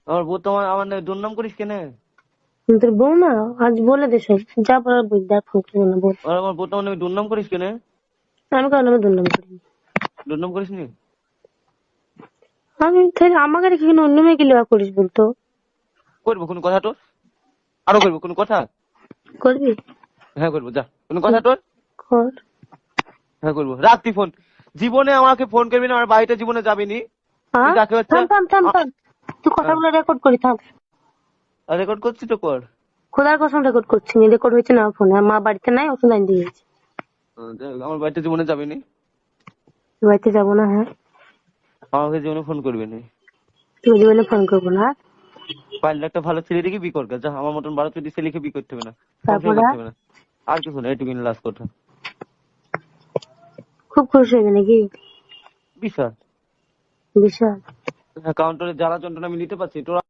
আমার বউ তো আমার নামে দুর্নাম করিস কেন? তোর বউ না, আজ বলে দে সব, যা বলার বই, দেখ ফোন করবো না বল। আর আমার বউ তো আমার নামে দুর্নাম করিস কেন? আমি কারণ আমি দুর্নাম করি। দুর্নাম করিস নি? আমি তাহলে আমাকে রেখে কেন অন্য মেয়েকে লেওয়া করিস বলতো? করবো কোনো কথা তোর? আরো করবো কোনো কথা? করবি? হ্যাঁ করবো, যা কোনো কথা তোর? কর। হ্যাঁ করবো, রাখ তুই ফোন। জীবনে আমাকে ফোন করবি না, আমার বাড়িতে জীবনে যাবি নি। তুই হ্যাঁ, কাকে হচ্ছে? থাম থাম থাম থাম, তুই কথাগুলো রেকর্ড করি থাম। রেকর্ড করছি তো কর। খোদার কসম রেকর্ড করছি, রেকর্ড হয়েছে না ফোনে, মা বাড়িতে নাই, ওষুধ আইন দিয়ে গেছে। আমার বাড়িতে জীবনে যাবি নি। বাড়িতে যাবো না, হ্যাঁ। আমাকে জীবনে ফোন করবি না। তুই জীবনে ফোন করবো না। পারলে একটা ভালো ছেলে দেখে বিয়ে কর গা, যা আমার মতন 12 ছেলেকে বিয়ে করতে হবে না, সংসার তারপরে করতে হবে না। আর কিছু না, এটুকু লাস্ট কথা। খুব খুশি হয়ে নাকি? বিশাল। বিশাল। কাউন্টারে জ্বালা যন্ত্রণা আমি নিতে পারছি তোরা।